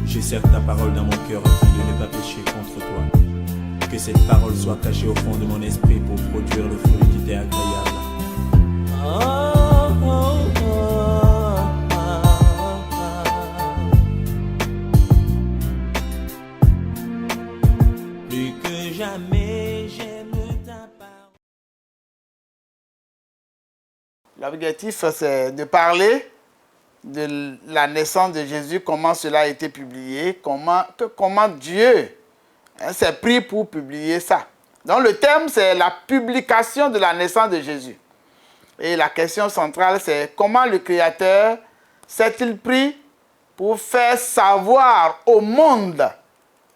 Je serre ta parole dans mon cœur afin de ne pas pécher contre toi. Que cette parole soit cachée au fond de mon esprit pour produire le fruit qui t'est agréable. Plus que jamais, j'aime ta parole. L'objectif, c'est de parler de la naissance de Jésus, comment cela a été publié, comment Dieu s'est pris pour publier ça. Donc le thème, c'est la publication de la naissance de Jésus. Et la question centrale, c'est comment le Créateur s'est-il pris pour faire savoir au monde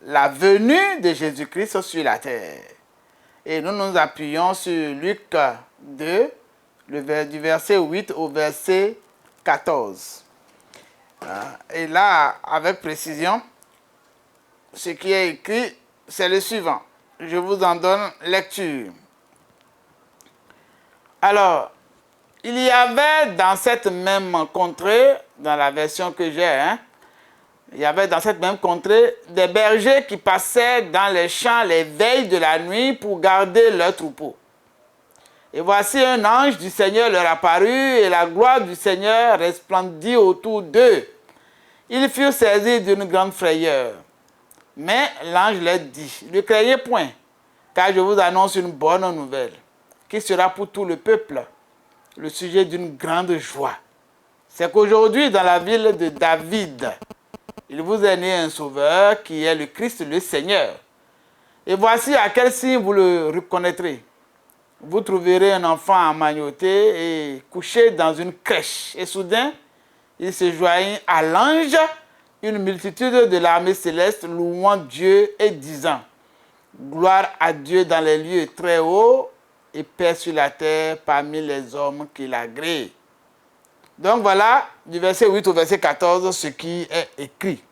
la venue de Jésus-Christ sur la terre. Et nous nous appuyons sur Luc 2, du verset 8 au verset 14. Et là, avec précision, ce qui est écrit, c'est le suivant. Je vous en donne lecture. Alors, il y avait dans cette même contrée, dans la version que j'ai, il y avait dans cette même contrée des bergers qui passaient dans les champs les veilles de la nuit pour garder leurs troupeaux. Et voici un ange du Seigneur leur apparut et la gloire du Seigneur resplendit autour d'eux. Ils furent saisis d'une grande frayeur. Mais l'ange leur dit, ne craignez point, car je vous annonce une bonne nouvelle, qui sera pour tout le peuple le sujet d'une grande joie. C'est qu'aujourd'hui, dans la ville de David, il vous est né un sauveur qui est le Christ, le Seigneur. Et voici à quel signe vous le reconnaîtrez. Vous trouverez un enfant emmailloté et couché dans une crèche. Et soudain, il se joignit à l'ange une multitude de l'armée céleste louant Dieu et disant « Gloire à Dieu dans les lieux très hauts et paix sur la terre parmi les hommes qui l'agréent. » Donc voilà, du verset 8 au verset 14, ce qui est écrit.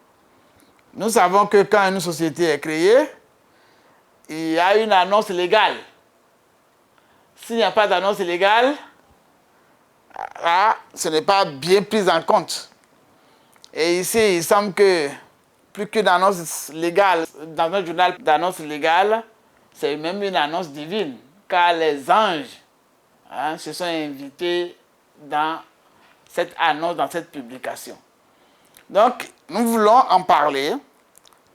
Nous savons que quand une société est créée, il y a une annonce légale. S'il n'y a pas d'annonce légale, là, ce n'est pas bien pris en compte. Et ici, il semble que plus qu'une annonce légale, dans un journal d'annonce légale, c'est même une annonce divine, car les anges se sont invités dans cette annonce, dans cette publication. Donc, nous voulons en parler.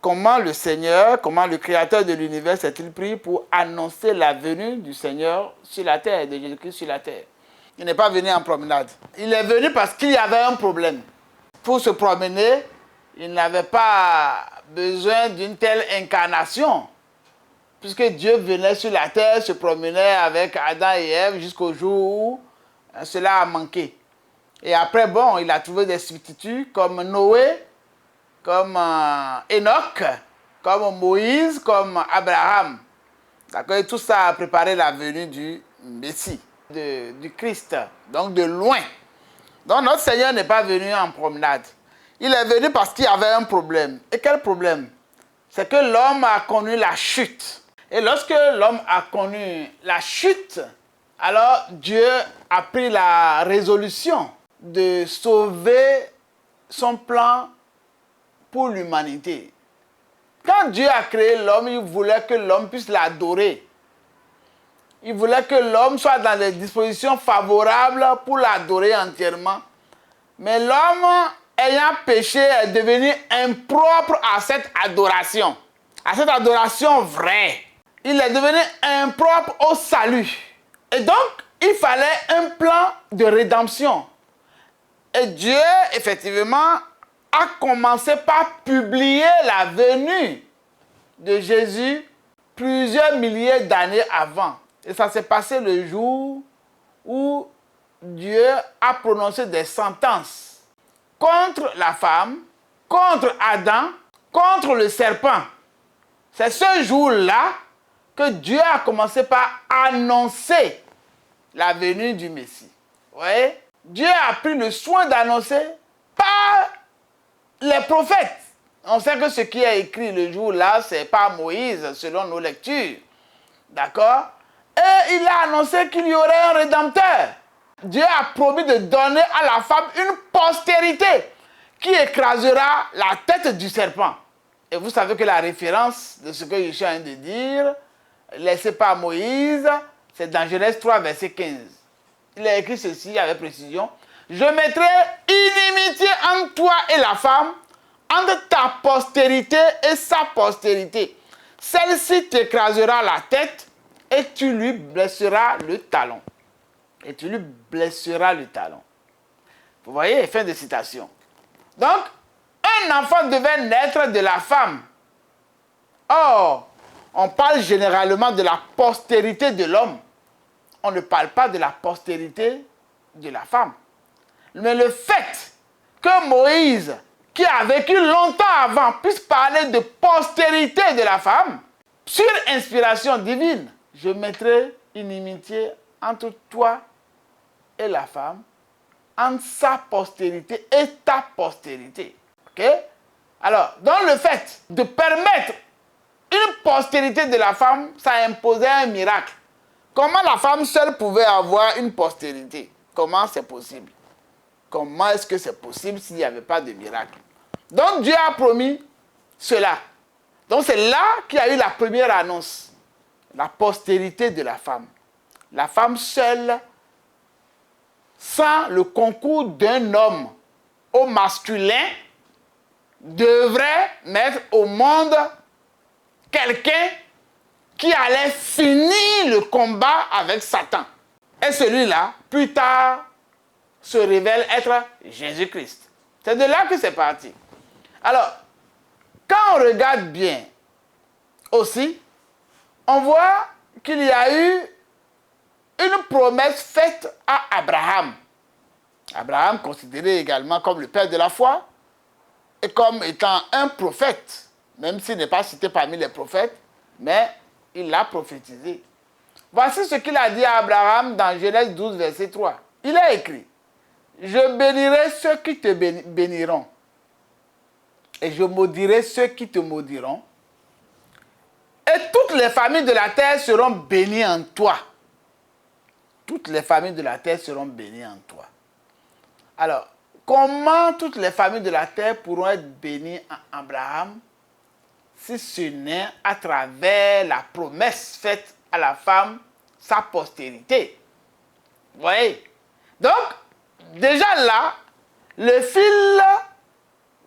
Comment le Seigneur, comment le Créateur de l'univers s'est-il pris pour annoncer la venue du Seigneur sur la terre, de Jésus-Christ sur la terre. Il n'est pas venu en promenade. Il est venu parce qu'il y avait un problème. Pour se promener, il n'avait pas besoin d'une telle incarnation. Puisque Dieu venait sur la terre, se promenait avec Adam et Ève jusqu'au jour où cela a manqué. Et après, bon, il a trouvé des substituts comme Noé, comme Enoch, comme Moïse, comme Abraham. D'accord? Et tout ça a préparé la venue du Messie, du Christ, donc de loin. Donc notre Seigneur n'est pas venu en promenade. Il est venu parce qu'il y avait un problème. Et quel problème? C'est que l'homme a connu la chute. Et lorsque l'homme a connu la chute, alors Dieu a pris la résolution de sauver son plan pour l'humanité. Quand Dieu a créé l'homme, il voulait que l'homme puisse l'adorer. Il voulait que l'homme soit dans des dispositions favorables pour l'adorer entièrement. Mais l'homme, ayant péché, est devenu impropre à cette adoration vraie. Il est devenu impropre au salut. Et donc, il fallait un plan de rédemption. Et Dieu, effectivement, a commencé par publier la venue de Jésus plusieurs milliers d'années avant. Et ça s'est passé le jour où Dieu a prononcé des sentences contre la femme, contre Adam, contre le serpent. C'est ce jour-là que Dieu a commencé par annoncer la venue du Messie. Vous voyez? Dieu a pris le soin d'annoncer par les prophètes. On sait que ce qui est écrit le jour-là, c'est par Moïse, selon nos lectures. D'accord? Et il a annoncé qu'il y aurait un rédempteur. Dieu a promis de donner à la femme une postérité qui écrasera la tête du serpent. Et vous savez que la référence de ce que je suis en train de dire, laissée par Moïse, c'est dans Genèse 3, verset 15. Il a écrit ceci avec précision. Je mettrai inimitié entre toi et la femme, entre ta postérité et sa postérité. Celle-ci t'écrasera la tête et tu lui blesseras le talon. Et tu lui blesseras le talon. Vous voyez, fin de citation. Donc, un enfant devait naître de la femme. Or, on parle généralement de la postérité de l'homme. On ne parle pas de la postérité de la femme. Mais le fait que Moïse, qui a vécu longtemps avant, puisse parler de postérité de la femme, sur inspiration divine, je mettrai inimitié entre toi et la femme, entre sa postérité et ta postérité. Ok? Alors, dans le fait de permettre une postérité de la femme, ça imposait un miracle. Comment la femme seule pouvait avoir une postérité? Comment c'est possible? Comment est-ce que c'est possible s'il n'y avait pas de miracle? Donc Dieu a promis cela. Donc c'est là qu'il y a eu la première annonce. La postérité de la femme. La femme seule, sans le concours d'un homme au masculin, devrait mettre au monde quelqu'un qui allait finir le combat avec Satan. Et celui-là, plus tard, se révèle être Jésus-Christ. C'est de là que c'est parti. Alors, quand on regarde bien aussi, on voit qu'il y a eu une promesse faite à Abraham. Abraham, considéré également comme le père de la foi, et comme étant un prophète, même s'il n'est pas cité parmi les prophètes, mais il l'a prophétisé. Voici ce qu'il a dit à Abraham dans Genèse 12, verset 3. Il a écrit, « Je bénirai ceux qui te béniront, et je maudirai ceux qui te maudiront, et toutes les familles de la terre seront bénies en toi. » Toutes les familles de la terre seront bénies en toi. Alors, comment toutes les familles de la terre pourront être bénies en Abraham si ce n'est à travers la promesse faite à la femme, sa postérité? Vous voyez? Donc, déjà là, le fil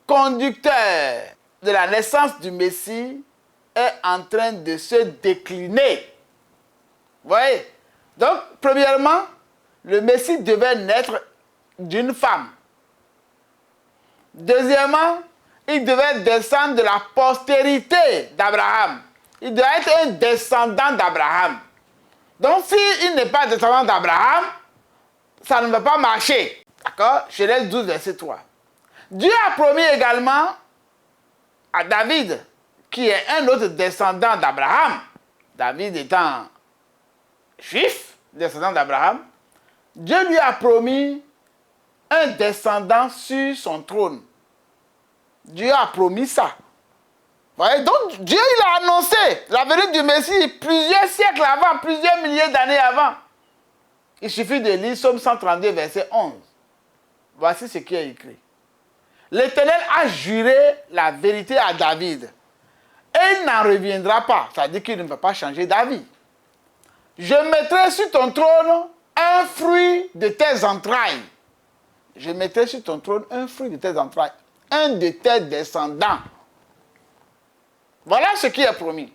conducteur de la naissance du Messie est en train de se décliner. Vous voyez? Donc, premièrement, le Messie devait naître d'une femme. Deuxièmement, il devait descendre de la postérité d'Abraham. Il doit être un descendant d'Abraham. Donc, s'il n'est pas descendant d'Abraham, ça ne va pas marcher. D'accord? Genèse 12, verset 3. Dieu a promis également à David, qui est un autre descendant d'Abraham, David étant juif, descendant d'Abraham, Dieu lui a promis un descendant sur son trône. Dieu a promis ça. Vous voyez? Donc Dieu il a annoncé la venue du Messie plusieurs siècles avant, plusieurs milliers d'années avant. Il suffit de lire Psaume 132, verset 11. Voici ce qui est écrit. L'Éternel a juré la vérité à David. Et il n'en reviendra pas. Ça veut dire qu'il ne va pas changer d'avis. Je mettrai sur ton trône un fruit de tes entrailles. Je mettrai sur ton trône un fruit de tes entrailles. Un de tes descendants. Voilà ce qui est promis.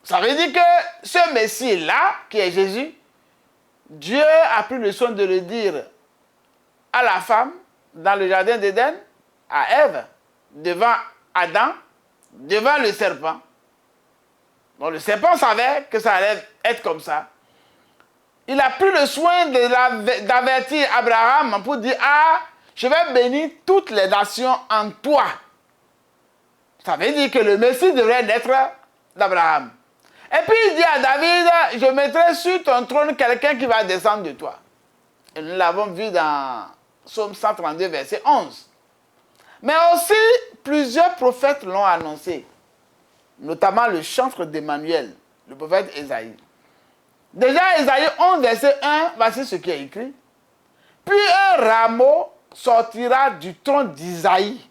Ça veut dire que ce Messie-là, qui est Jésus, Dieu a pris le soin de le dire à la femme dans le jardin d'Éden, à Ève, devant Adam, devant le serpent. Bon, le serpent savait que ça allait être comme ça. Il a pris le soin d'avertir Abraham pour dire, ah, je vais bénir toutes les nations en toi. Ça veut dire que le Messie devrait naître d'Abraham. Et puis il dit à David, je mettrai sur ton trône quelqu'un qui va descendre de toi. Et nous l'avons vu dans Psaume 132, verset 11. Mais aussi, plusieurs prophètes l'ont annoncé, notamment le chantre d'Emmanuel, le prophète Ésaïe. Déjà, Ésaïe 11, verset 1, voici ce qui est écrit. Puis un rameau sortira du tronc d'Isaïe.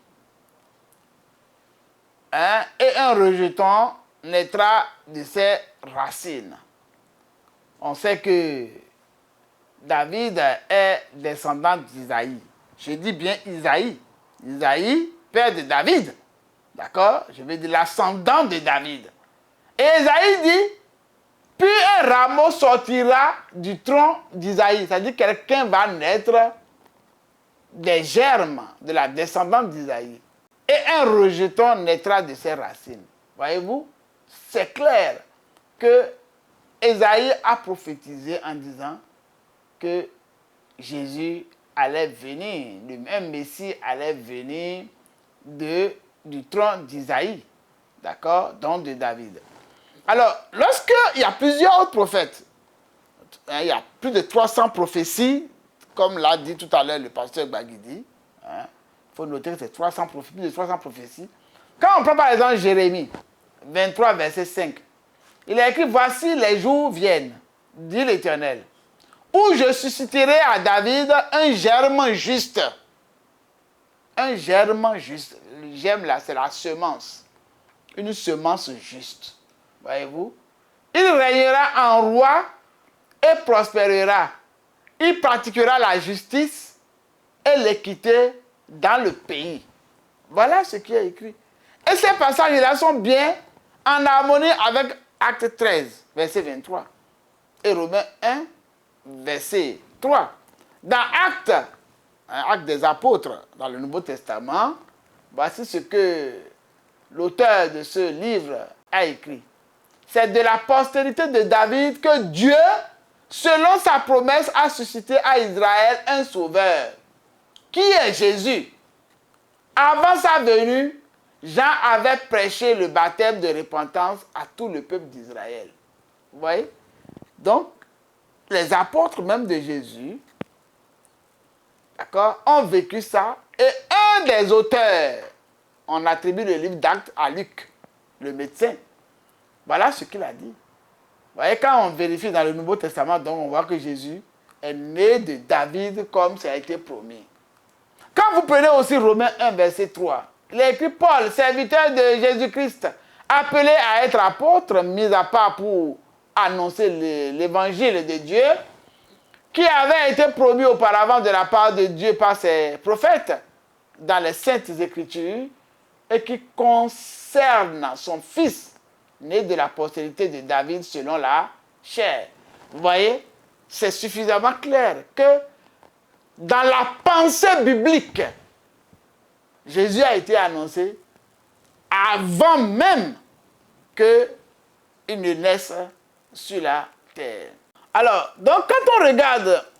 hein, et un rejeton naîtra de ses racines. On sait que David est descendant d'Isaïe. Je dis bien Isaïe. Isaïe, père de David. D'accord? Je veux dire l'ascendant de David. Et Isaïe dit, puis un rameau sortira du tronc d'Isaïe. C'est-à-dire que quelqu'un va naître des germes de la descendance d'Isaïe. Et un rejeton naîtra de ses racines. Voyez-vous? C'est clair que Isaïe a prophétisé en disant que Jésus allait venir, le même Messie allait venir du trône d'Isaïe, d'accord, donc de David. Alors, lorsqu'il y a plusieurs autres prophètes, hein, il y a plus de 300 prophéties, comme l'a dit tout à l'heure le pasteur Baguidi, hein, il faut noter que c'est plus de 300 prophéties. Quand on prend par exemple Jérémie, 23, verset 5, il a écrit « Voici les jours viennent, dit l'Éternel, où je susciterai à David un germe juste. » Un germe juste. Le germe là, c'est la semence. Une semence juste. Voyez-vous? Il régnera en roi et prospérera. Il pratiquera la justice et l'équité dans le pays. Voilà ce qui est écrit. Et ces passages-là sont bien en harmonie avec Acte 13, verset 23. Et Romains 1, verset 3. Dans Acte des Apôtres, dans le Nouveau Testament, voici ce que l'auteur de ce livre a écrit. C'est de la postérité de David que Dieu, selon sa promesse, a suscité à Israël un sauveur, qui est Jésus. Avant sa venue, Jean avait prêché le baptême de repentance à tout le peuple d'Israël. Vous voyez? Donc, les apôtres même de Jésus, d'accord, ont vécu ça. Et un des auteurs, on attribue le livre d'Actes à Luc, le médecin. Voilà ce qu'il a dit. Vous voyez, quand on vérifie dans le Nouveau Testament, donc on voit que Jésus est né de David comme ça a été promis. Quand vous prenez aussi Romains 1, verset 3, il est écrit Paul, serviteur de Jésus-Christ, appelé à être apôtre, mis à part pour annoncer l'évangile de Dieu, qui avait été promis auparavant de la part de Dieu par ses prophètes dans les Saintes Écritures et qui concerne son fils, né de la postérité de David selon la chair. Vous voyez, c'est suffisamment clair que dans la pensée biblique, Jésus a été annoncé avant même qu'il ne naisse sur la terre. Alors, donc quand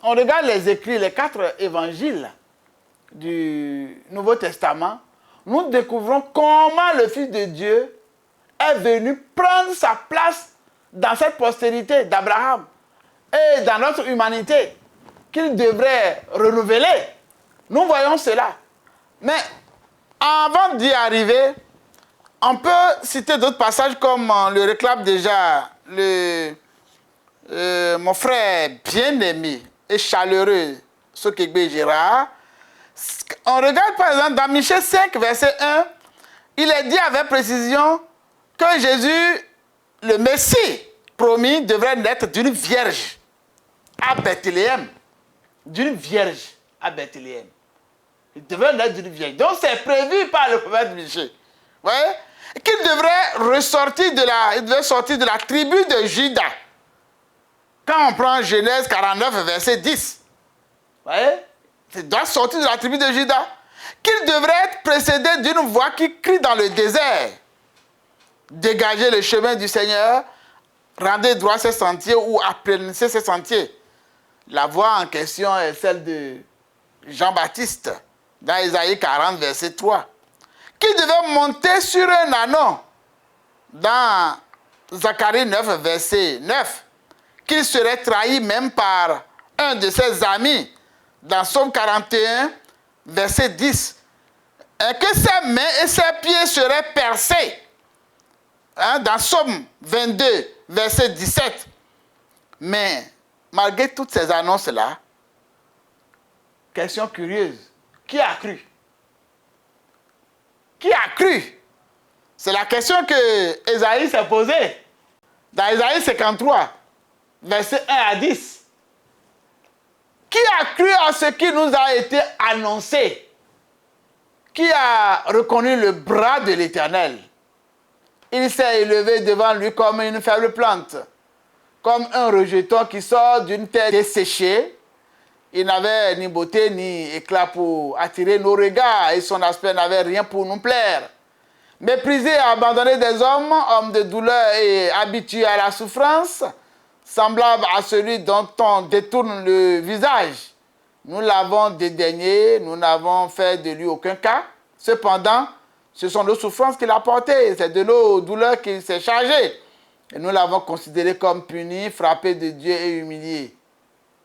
on regarde les écrits, les 4 évangiles du Nouveau Testament, nous découvrons comment le Fils de Dieu est venu prendre sa place dans cette postérité d'Abraham et dans notre humanité qu'il devrait renouveler. Nous voyons cela. Mais avant d'y arriver, on peut citer d'autres passages comme le réclame déjà mon frère bien-aimé et chaleureux, Sokegbe Gérard. On regarde par exemple dans Michée 5, verset 1, il est dit avec précision que Jésus, le Messie promis, devrait naître d'une vierge à Bethléem. D'une vierge à Bethléem. Il devrait naître d'une vierge. Donc c'est prévu par le prophète Michée. Vous voyez? Qu'il devrait sortir de la tribu de Juda. Quand on prend Genèse 49, verset 10. Vous voyez? Il doit sortir de la tribu de Juda. Qu'il devrait être précédé d'une voix qui crie dans le désert. Dégagez le chemin du Seigneur, rendez droit ses sentiers ou aplanissez ses sentiers. La voix en question est celle de Jean-Baptiste, dans Isaïe 40, verset 3. Qui devait monter sur un ânon, dans Zacharie 9, verset 9. Qu'il serait trahi même par un de ses amis, dans Somme 41, verset 10. Et que ses mains et ses pieds seraient percés. Dans Somme 22, verset 17. Mais malgré toutes ces annonces-là, question curieuse, qui a cru? Qui a cru? C'est la question que Ésaïe s'est posée. Dans Ésaïe 53, versets 1 à 10. Qui a cru à ce qui nous a été annoncé? Qui a reconnu le bras de l'Éternel? Il s'est élevé devant lui comme une faible plante, comme un rejeton qui sort d'une terre desséchée. Il n'avait ni beauté ni éclat pour attirer nos regards et son aspect n'avait rien pour nous plaire. Méprisé et abandonné des hommes, homme de douleur et habitué à la souffrance, semblable à celui dont on détourne le visage. Nous l'avons dédaigné, nous n'avons fait de lui aucun cas. Cependant, ce sont nos souffrances qu'il a portées, c'est de nos douleurs qu'il s'est chargé. Et nous l'avons considéré comme puni, frappé de Dieu et humilié.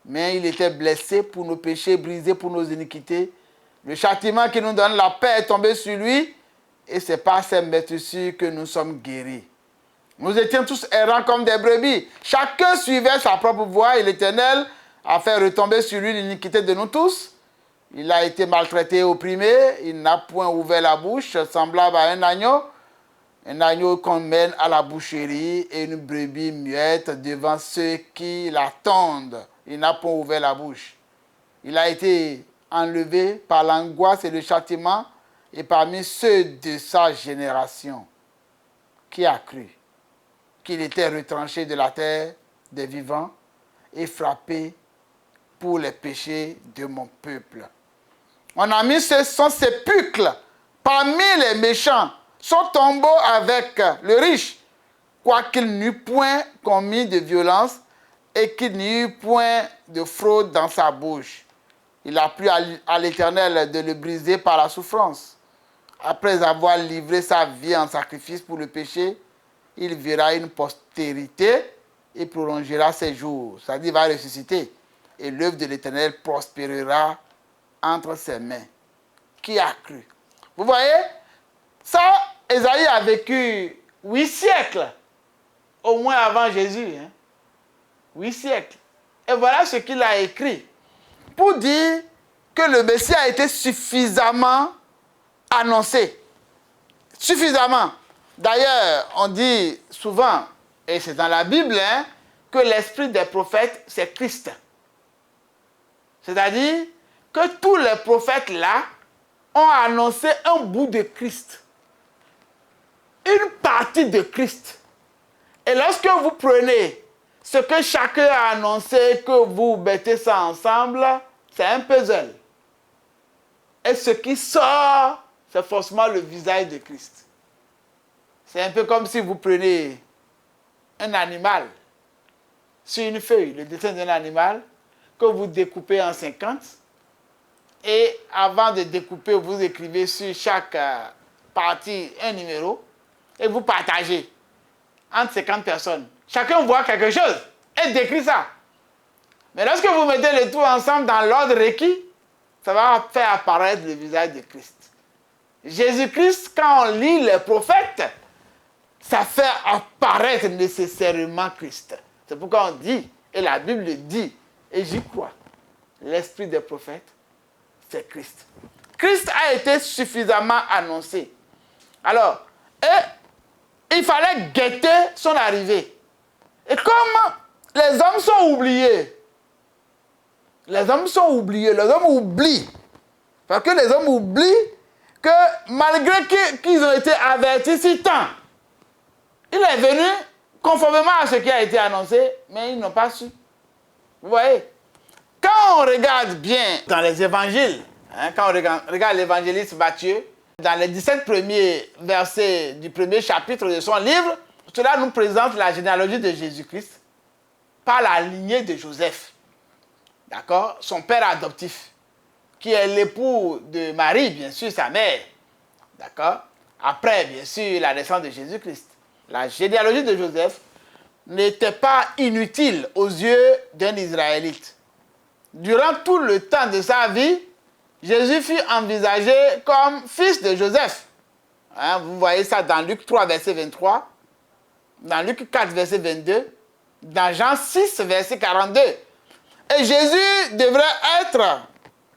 Mais il était blessé pour nos péchés, brisé pour nos iniquités. Le châtiment qui nous donne la paix est tombé sur lui, et c'est par ses meurtrissures que nous sommes guéris. Nous étions tous errants comme des brebis. Chacun suivait sa propre voie et l'Éternel a fait retomber sur lui l'iniquité de nous tous. Il a été maltraité et opprimé. Il n'a point ouvert la bouche, semblable à un agneau qu'on mène à la boucherie et une brebis muette devant ceux qui l'attendent. Il n'a point ouvert la bouche. Il a été enlevé par l'angoisse et le châtiment et parmi ceux de sa génération. Qui a cru qu'il était retranché de la terre des vivants et frappé pour les péchés de mon peuple. On a mis son sépulcre parmi les méchants, son tombeau avec le riche, quoiqu'il n'eût point commis de violence et qu'il n'y eût point de fraude dans sa bouche. Il a plu à l'Éternel de le briser par la souffrance. Après avoir livré sa vie en sacrifice pour le péché, il verra une postérité et prolongera ses jours. C'est-à-dire, il va ressusciter. Et l'œuvre de l'Éternel prospérera entre ses mains. Qui a cru? Vous voyez, ça, Ésaïe a vécu 8 siècles, au moins avant Jésus. 8 siècles. Et voilà ce qu'il a écrit pour dire que le Messie a été suffisamment annoncé. Suffisamment. D'ailleurs, on dit souvent, et c'est dans la Bible, que l'esprit des prophètes, c'est Christ. C'est-à-dire que tous les prophètes là ont annoncé un bout de Christ. Une partie de Christ. Et lorsque vous prenez ce que chacun a annoncé, que vous mettez ça ensemble, c'est un puzzle. Et ce qui sort, c'est forcément le visage de Christ. C'est un peu comme si vous prenez un animal sur une feuille, le dessin d'un animal, que vous découpez en 50. Et avant de découper, vous écrivez sur chaque partie un numéro et vous partagez entre 50 personnes. Chacun voit quelque chose et décrit ça. Mais lorsque vous mettez le tout ensemble dans l'ordre requis, ça va faire apparaître le visage de Christ. Jésus-Christ, quand on lit les prophètes, ça fait apparaître nécessairement Christ. C'est pourquoi on dit, et la Bible dit, et j'y crois, l'esprit des prophètes, c'est Christ. Christ a été suffisamment annoncé. Alors, il fallait guetter son arrivée. Et comme les hommes sont oubliés, les hommes oublient. Parce que les hommes oublient que malgré qu'ils ont été avertis si tant, il est venu conformément à ce qui a été annoncé, mais ils n'ont pas su. Vous voyez? Quand on regarde bien dans les évangiles, quand on regarde l'évangéliste Matthieu, dans les 17 premiers versets du premier chapitre de son livre, cela nous présente la généalogie de Jésus-Christ par la lignée de Joseph. D'accord? Son père adoptif, qui est l'époux de Marie, bien sûr, sa mère. D'accord? Après, bien sûr, la naissance de Jésus-Christ. La généalogie de Joseph n'était pas inutile aux yeux d'un Israélite. Durant tout le temps de sa vie, Jésus fut envisagé comme fils de Joseph. Vous voyez ça dans Luc 3, verset 23, dans Luc 4, verset 22, dans Jean 6, verset 42. Et Jésus devrait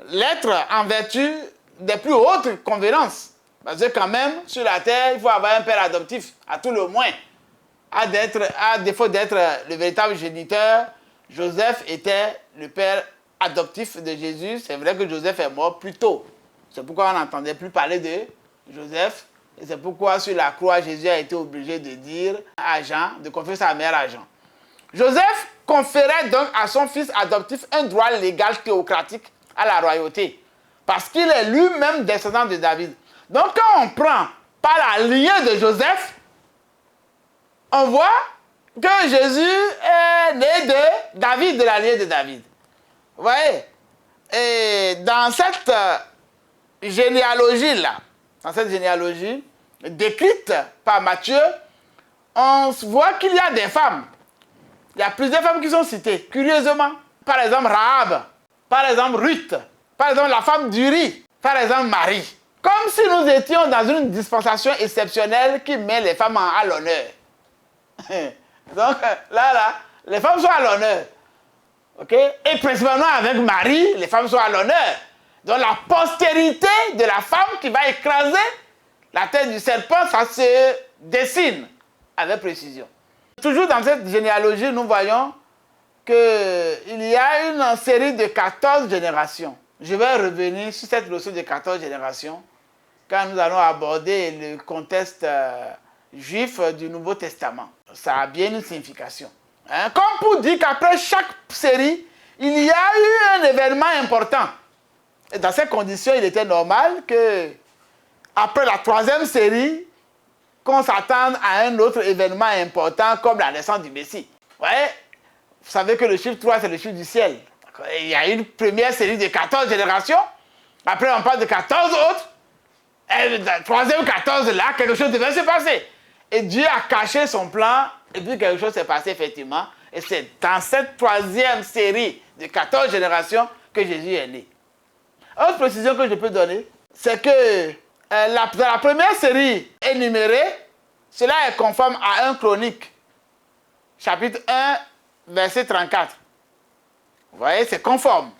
l'être en vertu des plus hautes convenances. Parce que quand même, sur la terre, il faut avoir un père adoptif, à tout le moins. À défaut d'être le véritable géniteur, Joseph était le père adoptif de Jésus. C'est vrai que Joseph est mort plus tôt. C'est pourquoi on n'entendait plus parler de Joseph. Et c'est pourquoi sur la croix, Jésus a été obligé de dire à Jean, de confier sa mère à Jean. Joseph conférait donc à son fils adoptif un droit légal théocratique à la royauté. Parce qu'il est lui-même descendant de David. Donc quand on prend par la lignée de Joseph, on voit que Jésus est né de David, de la lignée de David. Vous voyez? Et dans cette généalogie-là, décrite par Matthieu, on voit qu'il y a des femmes. Il y a plusieurs femmes qui sont citées, curieusement. Par exemple, Rahab, par exemple, Ruth, par exemple, la femme d'Uri, par exemple, Marie. Comme si nous étions dans une dispensation exceptionnelle qui met les femmes à l'honneur. Donc là, les femmes sont à l'honneur. Ok? Et principalement avec Marie, les femmes sont à l'honneur. Donc la postérité de la femme qui va écraser la tête du serpent, ça se dessine avec précision. Toujours dans cette généalogie, nous voyons qu'il y a une série de 14 générations. Je vais revenir sur cette notion de 14 générations quand nous allons aborder le contexte juif du Nouveau Testament. Ça a bien une signification. Comme pour dire qu'après chaque série, il y a eu un événement important. Et dans ces conditions, il était normal que après la troisième série, qu'on s'attende à un autre événement important comme la naissance du Messie. Ouais, vous savez que le chiffre 3, c'est le chiffre du ciel. Il y a une première série de 14 générations. Après, on parle de 14 autres. Et la troisième 14, là, quelque chose devait se passer. Et Dieu a caché son plan, et puis quelque chose s'est passé effectivement. Et c'est dans cette troisième série de 14 générations que Jésus est né. Autre précision que je peux donner, c'est que dans la première série énumérée, cela est conforme à 1 Chronique, chapitre 1, verset 34. Vous voyez, c'est conforme.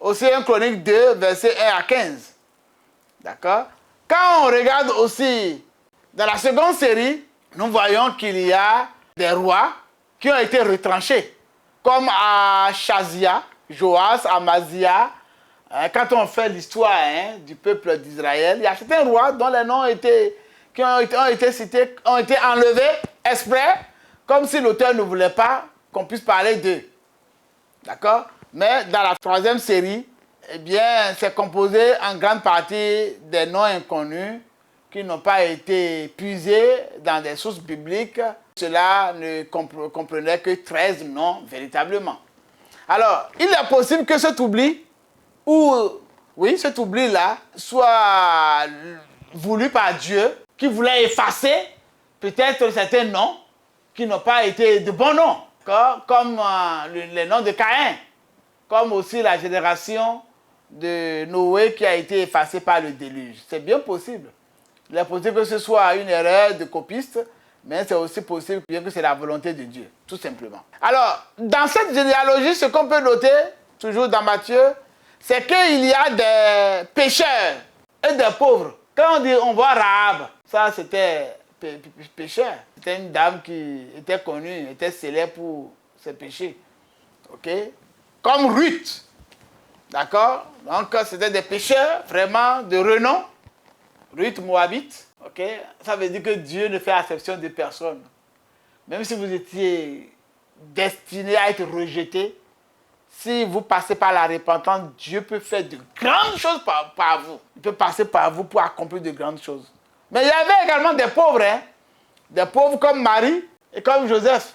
Aussi 1 Chronique 2, verset 1 à 15. D'accord? Quand on regarde aussi dans la seconde série, nous voyons qu'il y a des rois qui ont été retranchés, comme à Shazia, Joas, Amazia. Quand on fait l'histoire du peuple d'Israël, il y a certains rois dont les noms ont été cités, ont été enlevés exprès, comme si l'auteur ne voulait pas qu'on puisse parler d'eux. D'accord? Mais dans la troisième série, eh bien, c'est composé en grande partie des noms inconnus qui n'ont pas été puisés dans des sources bibliques. Cela ne comprenait que 13 noms véritablement. Alors, il est possible que cet oubli, cet oubli-là, soit voulu par Dieu, qui voulait effacer peut-être certains noms qui n'ont pas été de bons noms, comme les noms de Caïn, comme aussi la génération de Noé qui a été effacée par le déluge. C'est bien possible. Il est possible que ce soit une erreur de copiste, mais c'est aussi possible que c'est la volonté de Dieu, tout simplement. Alors, dans cette généalogie, ce qu'on peut noter, toujours dans Matthieu, c'est qu'il y a des pécheurs et des pauvres. Quand on dit on voit Rahab, ça c'était pécheur. C'était une dame qui était connue, était célèbre pour ses péchés. Ok? Comme Ruth. D'accord? Donc c'était des pécheurs vraiment de renom. Ruth Moabite. Ok? Ça veut dire que Dieu ne fait exception de personne. Même si vous étiez destiné à être rejeté, si vous passez par la repentance, Dieu peut faire de grandes choses par vous. Il peut passer par vous pour accomplir de grandes choses. Mais il y avait également des pauvres, des pauvres comme Marie et comme Joseph,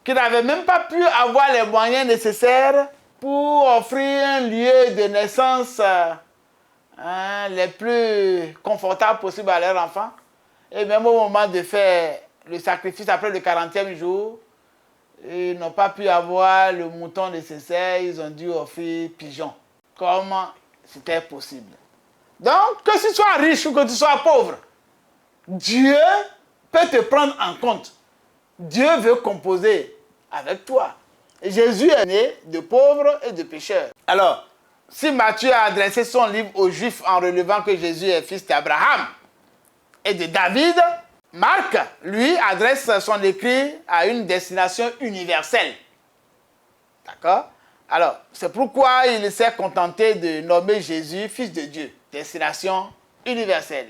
qui n'avaient même pas pu avoir les moyens nécessaires pour offrir un lieu de naissance les plus confortables possibles à leur enfant. Et même au moment de faire le sacrifice après le 40e jour, ils n'ont pas pu avoir le mouton nécessaire, ils ont dû offrir pigeon. Comment c'était possible? Donc, que tu sois riche ou que tu sois pauvre, Dieu peut te prendre en compte. Dieu veut composer avec toi. Et Jésus est né de pauvres et de pécheurs. Alors, si Matthieu a adressé son livre aux Juifs en relevant que Jésus est fils d'Abraham, et de David, Marc, lui, adresse son écrit à une destination universelle. D'accord? Alors, c'est pourquoi il s'est contenté de nommer Jésus fils de Dieu, destination universelle.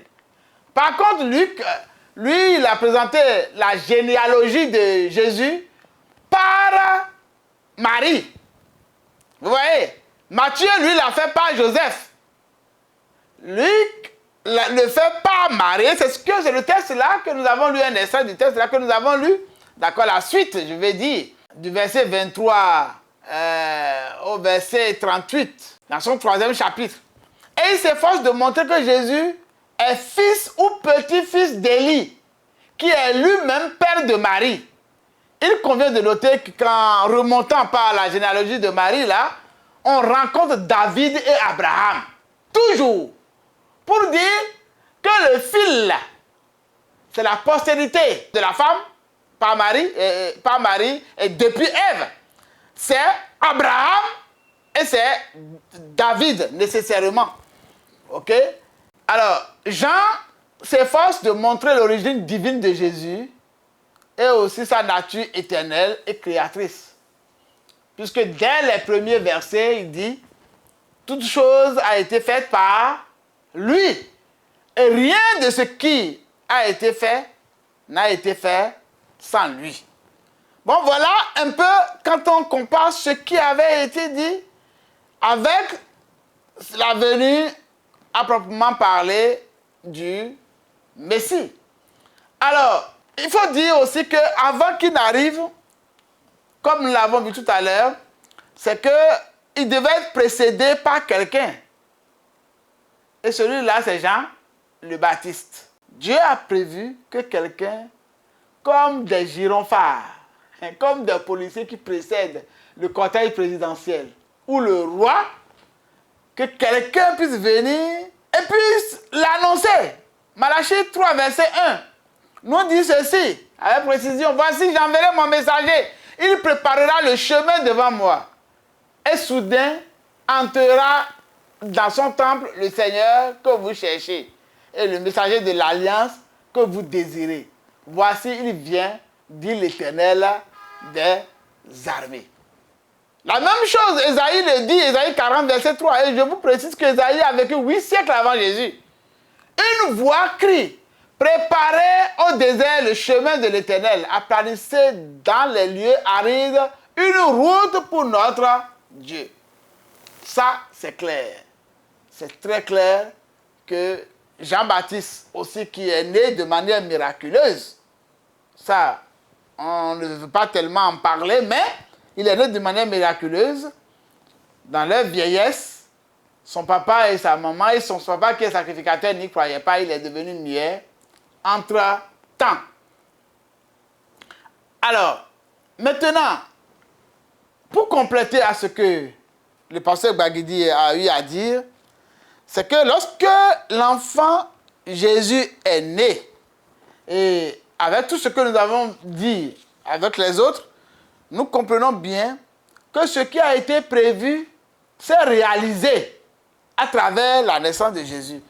Par contre, Luc, lui, il a présenté la généalogie de Jésus par Marie. Vous voyez? Matthieu, lui, l'a fait par Joseph. Luc le fait par Marie. C'est le texte là que nous avons lu, un extrait du texte là que nous avons lu. D'accord, la suite, je vais dire, du verset 23 au verset 38, dans son 3e chapitre. Et il s'efforce de montrer que Jésus est fils ou petit-fils d'Élie, qui est lui-même père de Marie. Il convient de noter qu'en remontant par la généalogie de Marie, là, on rencontre David et Abraham. Toujours. Pour dire que le fil, c'est la postérité de la femme par Marie et depuis Ève. C'est Abraham et c'est David, nécessairement. Ok? Alors, Jean s'efforce de montrer l'origine divine de Jésus et aussi sa nature éternelle et créatrice. Puisque dès les premiers versets, il dit « Toute chose a été faite par lui. Et rien de ce qui a été fait n'a été fait sans lui. » Bon, voilà un peu quand on compare ce qui avait été dit avec la venue à proprement parler du Messie. Alors, il faut dire aussi qu'avant qu'il n'arrive, comme nous l'avons vu tout à l'heure, c'est qu'il devait être précédé par quelqu'un. Et celui-là, c'est Jean le Baptiste. Dieu a prévu que quelqu'un, comme des gyrophares, comme des policiers qui précèdent le cortège présidentiel, ou le roi, que quelqu'un puisse venir et puisse l'annoncer. Malachie 3, verset 1, nous dit ceci, avec précision, « Voici, j'enverrai mon messager, il préparera le chemin devant moi. Et soudain, entrera dans son temple le Seigneur que vous cherchez, et le messager de l'alliance que vous désirez. Voici, il vient, dit l'Éternel des armées. » La même chose, Ésaïe le dit, Ésaïe 40, verset 3. Et je vous précise qu'Ésaïe a vécu 8 siècles avant Jésus. Une voix crie, préparez au désert le chemin de l'Éternel, aplanissez dans les lieux arides une route pour notre Dieu. Ça, c'est clair. C'est très clair que Jean-Baptiste aussi, qui est né de manière miraculeuse, ça, on ne veut pas tellement en parler, mais il est né de manière miraculeuse. Dans leur vieillesse, son papa et sa maman, et son papa qui est sacrificateur n'y croyait pas, il est devenu muet entre-temps. Alors, maintenant, pour compléter à ce que le pasteur Baguidi a eu à dire, c'est que lorsque l'enfant Jésus est né, et avec tout ce que nous avons dit avec les autres, nous comprenons bien que ce qui a été prévu s'est réalisé à travers la naissance de Jésus.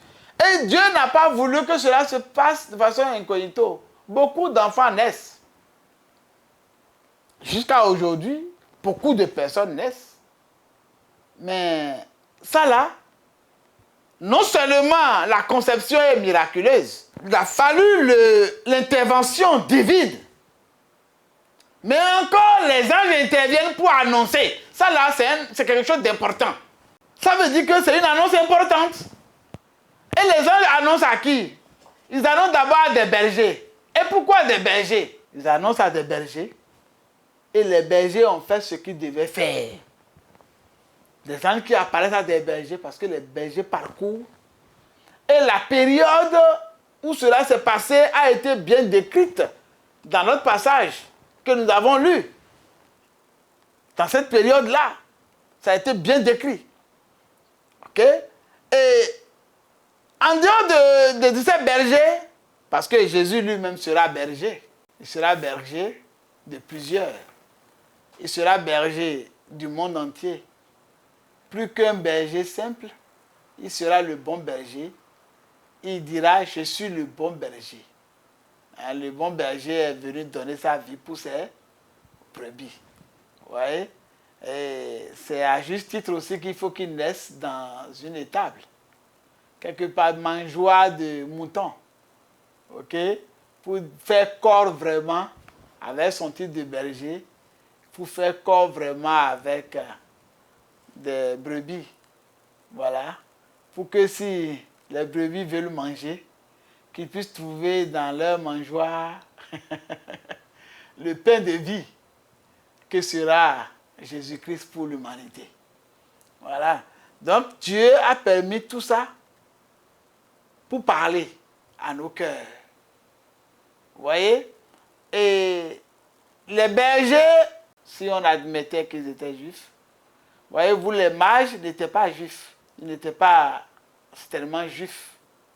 Et Dieu n'a pas voulu que cela se passe de façon incognito. Beaucoup d'enfants naissent. Jusqu'à aujourd'hui, beaucoup de personnes naissent. Mais ça là, non seulement la conception est miraculeuse, il a fallu l'intervention divine. Mais encore, les anges interviennent pour annoncer. Ça là, c'est quelque chose d'important. Ça veut dire que c'est une annonce importante. Et les anges annoncent à qui? Ils annoncent d'abord à des bergers. Et pourquoi des bergers? Ils annoncent à des bergers. Et les bergers ont fait ce qu'ils devaient faire. Des anges qui apparaissent à des bergers parce que les bergers parcourent. Et la période où cela s'est passé a été bien décrite dans notre passage que nous avons lu. Dans cette période-là, ça a été bien décrit. Ok? Et en dehors de ces bergers, parce que Jésus lui-même sera berger, il sera berger de plusieurs. Il sera berger du monde entier. Plus qu'un berger simple, il sera le bon berger. il dira, je suis le bon berger. Hein, le bon berger est venu donner sa vie pour ses brebis. Vous voyez? Et c'est à juste titre aussi qu'il faut qu'il naisse dans une étable. Quelque part mangeoire de mouton. OK? Pour faire corps vraiment avec son titre de berger, pour faire corps vraiment avec des brebis. Voilà. Pour que si les brebis veulent manger, qu'ils puissent trouver dans leur mangeoire le pain de vie que sera Jésus-Christ pour l'humanité. Voilà. Donc Dieu a permis tout ça pour parler à nos cœurs. Vous voyez? Et les bergers, si on admettait qu'ils étaient juifs, voyez-vous, les mages n'étaient pas juifs. Ils n'étaient pas tellement juifs.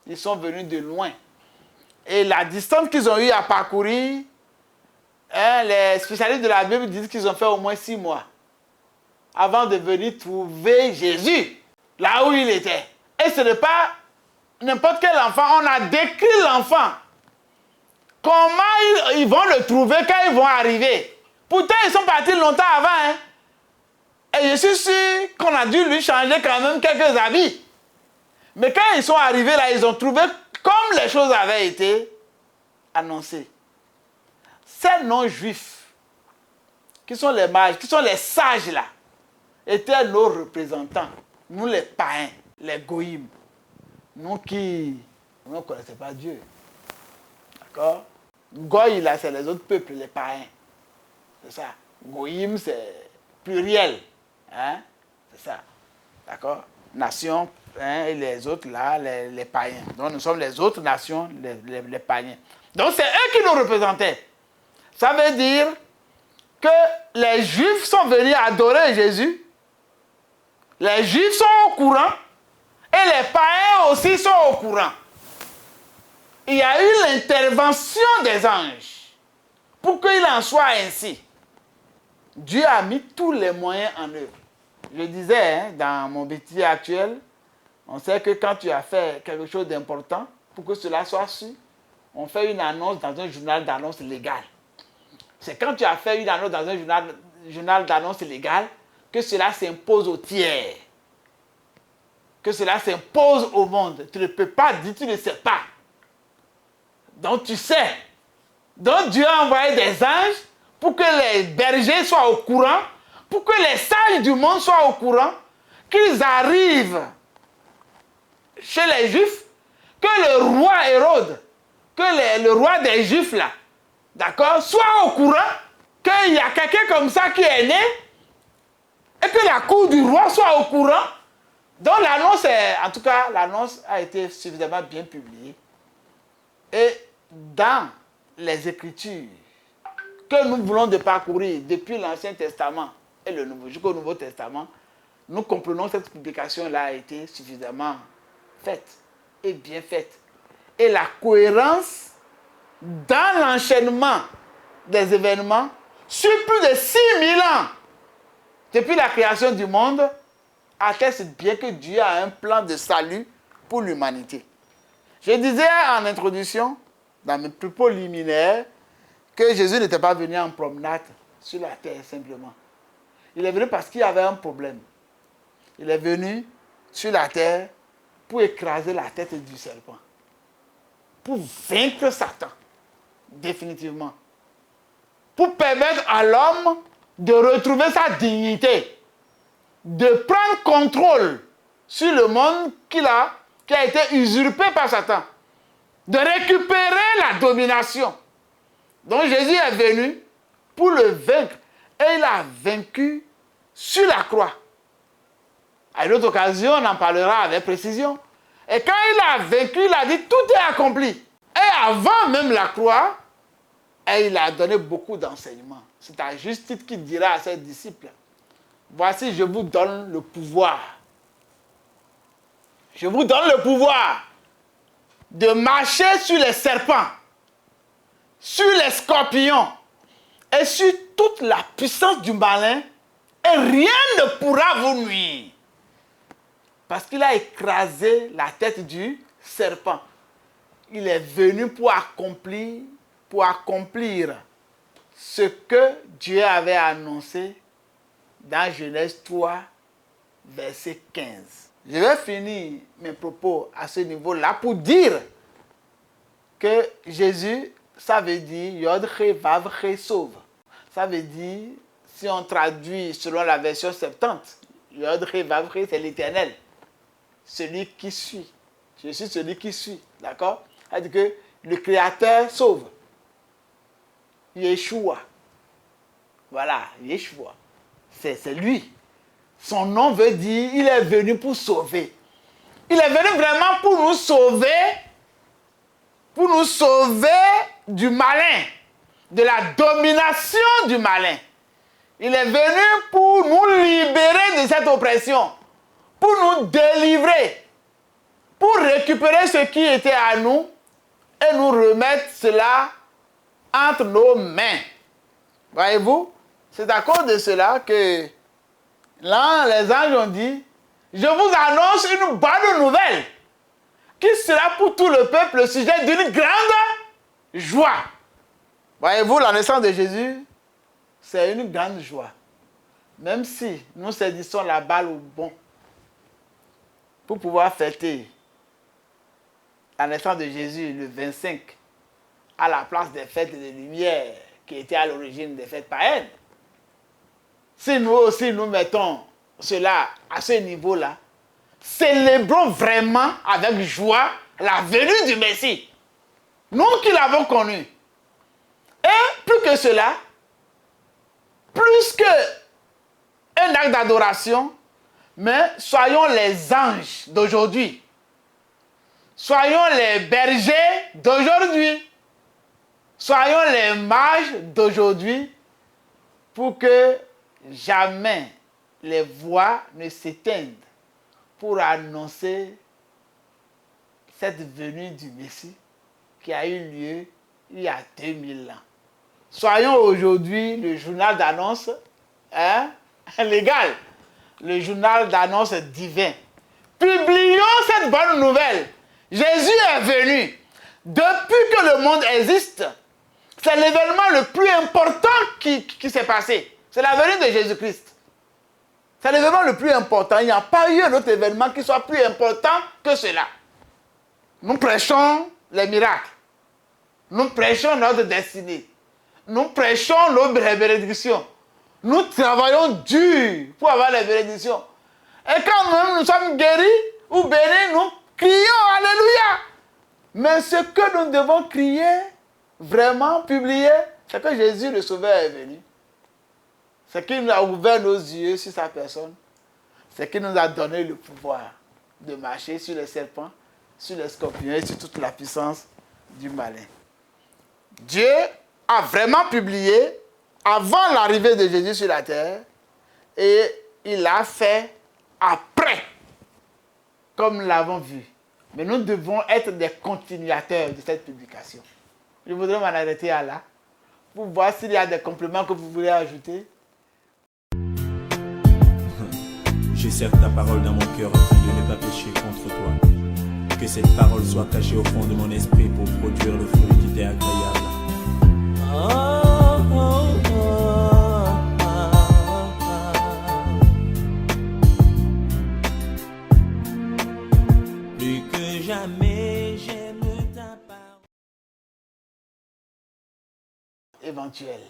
Ils sont venus de loin. Et la distance qu'ils ont eu à parcourir, hein, les spécialistes de la Bible disent qu'ils ont fait au moins 6 mois avant de venir trouver Jésus là où il était. Et ce n'est pas n'importe quel enfant. On a décrit l'enfant. Comment ils vont le trouver quand ils vont arriver. Pourtant, ils sont partis longtemps avant. Hein. Et je suis sûr qu'on a dû lui changer quand même quelques habits. Mais quand ils sont arrivés là, ils ont trouvé comme les choses avaient été annoncées. Ces non-juifs, qui sont les mages, qui sont les sages là, étaient nos représentants. Nous les païens, les goïms. Nous qui ne connaissaient pas Dieu. D'accord? Goï là, c'est les autres peuples, les païens. C'est ça. Goïm, c'est pluriel. Hein? C'est ça. D'accord? Nation, hein, et les autres là, les païens. Donc nous sommes les autres nations, les païens. Donc c'est eux qui nous représentaient. Ça veut dire que les Juifs sont venus adorer Jésus. Les Juifs sont au courant. Et les païens aussi sont au courant. Il y a eu l'intervention des anges pour qu'il en soit ainsi. Dieu a mis tous les moyens en œuvre. Je disais, hein, dans mon métier actuel, on sait que quand tu as fait quelque chose d'important, pour que cela soit su, on fait une annonce dans un journal d'annonce légal. C'est quand tu as fait une annonce dans un journal d'annonce légal que cela s'impose aux tiers. Que cela s'impose au monde. Tu ne peux pas dire, tu ne sais pas. Donc tu sais. Donc Dieu a envoyé des anges pour que les bergers soient au courant, pour que les sages du monde soient au courant, qu'ils arrivent chez les Juifs, que le roi Hérode, que le roi des Juifs là, d'accord, soit au courant qu'il y a quelqu'un comme ça qui est né, et que la cour du roi soit au courant. Donc l'annonce, en tout cas, l'annonce a été suffisamment bien publiée. Et dans les Écritures que nous voulons de parcourir depuis l'Ancien Testament et le Nouveau, jusqu'au Nouveau Testament, nous comprenons que cette publication-là a été suffisamment faite et bien faite. Et la cohérence dans l'enchaînement des événements sur plus de 6000 ans depuis la création du monde atteste bien que Dieu a un plan de salut pour l'humanité. Je disais en introduction, dans mes propos liminaires, que Jésus n'était pas venu en promenade sur la terre simplement. Il est venu parce qu'il y avait un problème. Il est venu sur la terre pour écraser la tête du serpent. Pour vaincre Satan, définitivement. Pour permettre à l'homme de retrouver sa dignité, de prendre contrôle sur le monde qui a été usurpé par Satan, de récupérer la domination. Donc Jésus est venu pour le vaincre et il a vaincu sur la croix. À une autre occasion, on en parlera avec précision. Et quand il a vaincu, il a dit tout est accompli. Et avant même la croix, et il a donné beaucoup d'enseignements. C'est à juste titre qu'il dira à ses disciples, voici, je vous donne le pouvoir. Je vous donne le pouvoir de marcher sur les serpents, sur les scorpions et sur toute la puissance du malin, et rien ne pourra vous nuire. Parce qu'il a écrasé la tête du serpent. il est venu pour accomplir ce que Dieu avait annoncé dans Genèse 3, verset 15. Je vais finir mes propos à ce niveau-là pour dire que Jésus, ça veut dire Yod He Vav He sauve. Ça veut dire, si on traduit selon la version 70, Yod He Vav He, c'est l'Éternel. Celui qui suit. Je suis celui qui suit. D'accord? C'est-à-dire que le Créateur sauve. Yeshua. Voilà, Yeshua. C'est lui. Son nom veut dire, il est venu pour sauver. Il est venu vraiment pour nous sauver du malin, de la domination du malin. Il est venu pour nous libérer de cette oppression, pour nous délivrer, pour récupérer ce qui était à nous et nous remettre cela entre nos mains. Voyez-vous, c'est à cause de cela que là, les anges ont dit, je vous annonce une bonne nouvelle qui sera pour tout le peuple le sujet d'une grande joie. Voyez-vous, la naissance de Jésus, c'est une grande joie. Même si nous saisissons la balle au bon pour pouvoir fêter la naissance de Jésus le 25 à la place des fêtes des Lumières qui étaient à l'origine des fêtes païennes. Si nous aussi nous mettons cela à ce niveau-là, célébrons vraiment avec joie la venue du Messie. Nous qui l'avons connu. Et plus que cela, plus qu'un acte d'adoration, mais soyons les anges d'aujourd'hui. Soyons les bergers d'aujourd'hui. Soyons les mages d'aujourd'hui pour que jamais les voix ne s'éteignent pour annoncer cette venue du Messie qui a eu lieu il y a 2000 ans. Soyons aujourd'hui le journal d'annonce légal, le journal d'annonce divin. Publions cette bonne nouvelle. Jésus est venu. Depuis que le monde existe, c'est l'événement le plus important qui s'est passé. C'est la venue de Jésus-Christ. C'est l'événement le plus important. Il n'y a pas eu un autre événement qui soit plus important que cela. Nous prêchons les miracles. Nous prêchons notre destinée. Nous prêchons nos bénédictions. Nous travaillons dur pour avoir les bénédictions. Et quand nous sommes guéris ou bénis, nous crions Alléluia. Mais ce que nous devons crier, vraiment publier, c'est que Jésus le Sauveur est venu. C'est qu'il nous a ouvert nos yeux sur sa personne. C'est qu'il nous a donné le pouvoir de marcher sur les serpents, sur les scorpions et sur toute la puissance du malin. Dieu a vraiment publié avant l'arrivée de Jésus sur la terre et il l'a fait après, comme nous l'avons vu. Mais nous devons être des continuateurs de cette publication. Je voudrais m'en arrêter à là pour voir s'il y a des compléments que vous voulez ajouter. Je serre ta parole dans mon cœur afin de ne pas pécher contre toi. Que cette parole soit cachée au fond de mon esprit pour produire le fruit qui t'est agréable. Plus que jamais j'aime ta parole. Éventuel.